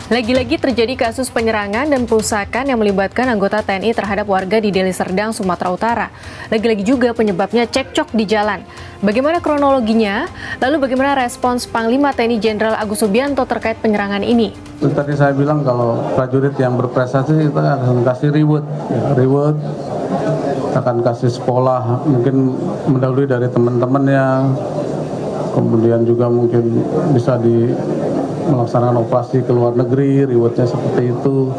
Lagi-lagi terjadi kasus penyerangan dan perusakan yang melibatkan anggota TNI terhadap warga di Deli Serdang, Sumatera Utara. Lagi-lagi juga penyebabnya cekcok di jalan. Bagaimana kronologinya? Lalu bagaimana respons Panglima TNI Jenderal Agus Subianto terkait penyerangan ini? Tadi saya bilang kalau prajurit yang berprestasi kita akan kasih reward, kita akan kasih sekolah, mungkin mendahului dari teman-temannya, kemudian juga mungkin bisa melaksanakan operasi ke luar negeri, rewardnya seperti itu.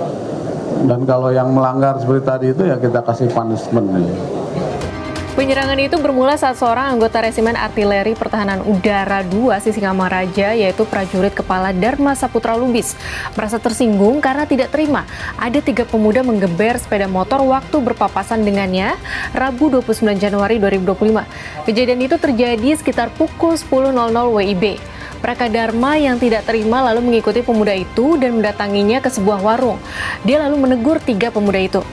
Dan kalau yang melanggar seperti tadi itu ya kita kasih punishment. Penyerangan itu bermula saat seorang anggota Resimen Artileri Pertahanan Udara 2 Sisingamaraja, yaitu prajurit kepala Dharma Saputra Lubis, merasa tersinggung karena tidak terima ada 3 pemuda menggeber sepeda motor waktu berpapasan dengannya Rabu 29 Januari 2025. Kejadian itu terjadi sekitar pukul 10.00 WIB. Praka Dharma yang tidak terima lalu mengikuti pemuda itu dan mendatanginya ke sebuah warung. Dia lalu menegur 3 pemuda itu.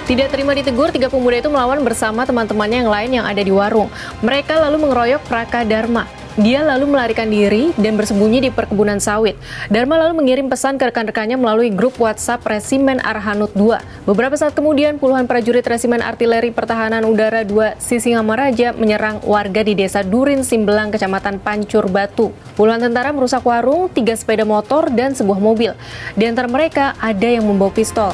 Tidak terima ditegur, 3 pemuda itu melawan bersama teman-temannya yang lain yang ada di warung. Mereka lalu mengeroyok Praka Dharma. Dia lalu melarikan diri dan bersembunyi di perkebunan sawit. Dharma lalu mengirim pesan ke rekan-rekannya melalui grup WhatsApp Resimen Arhanud 2. Beberapa saat kemudian, puluhan prajurit Resimen Artileri Pertahanan Udara 2 Sisingamaraja menyerang warga di Desa Durin Simbelang, Kecamatan Pancur Batu. Puluhan tentara merusak warung, 3 sepeda motor, dan sebuah mobil. Di antara mereka ada yang membawa pistol.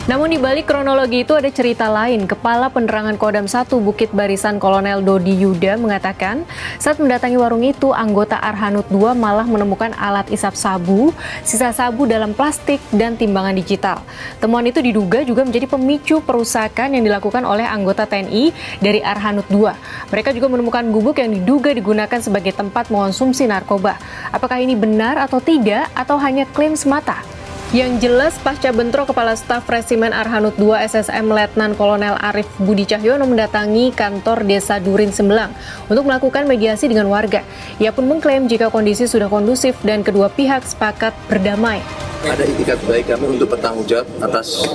Namun di balik kronologi itu ada cerita lain. Kepala Penerangan Kodam 1 Bukit Barisan Kolonel Dodi Yuda mengatakan saat mendatangi warung itu, anggota Arhanud 2 malah menemukan alat isap sabu, sisa sabu dalam plastik, dan timbangan digital. Temuan itu diduga juga menjadi pemicu perusakan yang dilakukan oleh anggota TNI dari Arhanud 2. Mereka juga menemukan gubuk yang diduga digunakan sebagai tempat mengonsumsi narkoba. Apakah ini benar atau tidak, atau hanya klaim semata? Yang jelas, pasca bentrok, Kepala Staf Resimen Arhanud 2 SSM Letnan Kolonel Arif Budi Cahyono mendatangi kantor Desa Durin Simbelang untuk melakukan mediasi dengan warga. Ia pun mengklaim jika kondisi sudah kondusif dan kedua pihak sepakat berdamai. Ada itikat baik kami untuk bertanggung jawab atas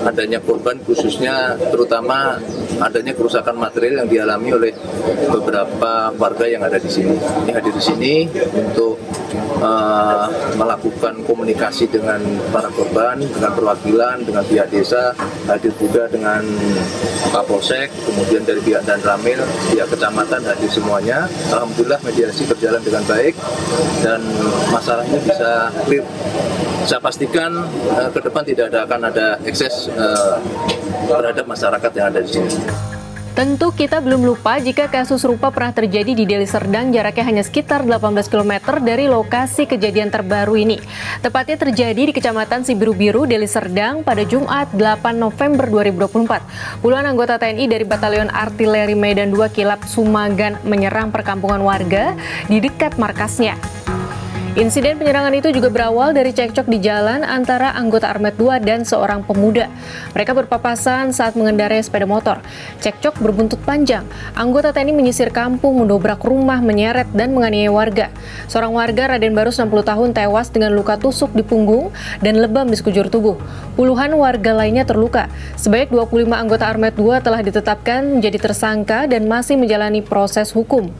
adanya korban, khususnya terutama adanya kerusakan material yang dialami oleh beberapa warga yang ada di sini. Ini hadir di sini untuk melakukan komunikasi dengan para korban, dengan perwakilan, dengan pihak desa, hadir juga dengan Kapolsek, kemudian dari pihak Danramil, pihak kecamatan, hadir semuanya. Alhamdulillah mediasi berjalan dengan baik dan masalah ini bisa clear. Saya pastikan ke depan tidak akan ada ekses terhadap masyarakat yang ada di sini. Tentu kita belum lupa jika kasus serupa pernah terjadi di Deli Serdang, jaraknya hanya sekitar 18 km dari lokasi kejadian terbaru ini. Tepatnya terjadi di Kecamatan Sibiru-Biru, Deli Serdang pada Jumat 8 November 2024. Puluhan anggota TNI dari Batalion Artileri Medan 2 Kilap Sumagan menyerang perkampungan warga di dekat markasnya. Insiden penyerangan itu juga berawal dari cekcok di jalan antara anggota Armet 2 dan seorang pemuda. Mereka berpapasan saat mengendarai sepeda motor. Cekcok berbuntut panjang. Anggota TNI menyisir kampung, mendobrak rumah, menyeret, dan menganiaya warga. Seorang warga, Raden Baru 60 tahun, tewas dengan luka tusuk di punggung dan lebam di sekujur tubuh. Puluhan warga lainnya terluka. Sebanyak 25 anggota Armet 2 telah ditetapkan menjadi tersangka dan masih menjalani proses hukum.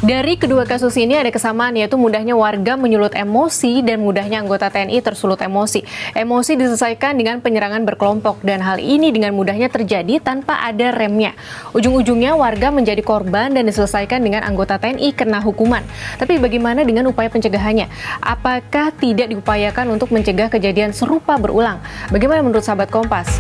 Dari kedua kasus ini ada kesamaan, yaitu mudahnya warga menyulut emosi dan mudahnya anggota TNI tersulut emosi. Emosi diselesaikan dengan penyerangan berkelompok dan hal ini dengan mudahnya terjadi tanpa ada remnya. Ujung-ujungnya warga menjadi korban dan diselesaikan dengan anggota TNI kena hukuman. Tapi bagaimana dengan upaya pencegahannya? Apakah tidak diupayakan untuk mencegah kejadian serupa berulang? Bagaimana menurut sahabat Kompas?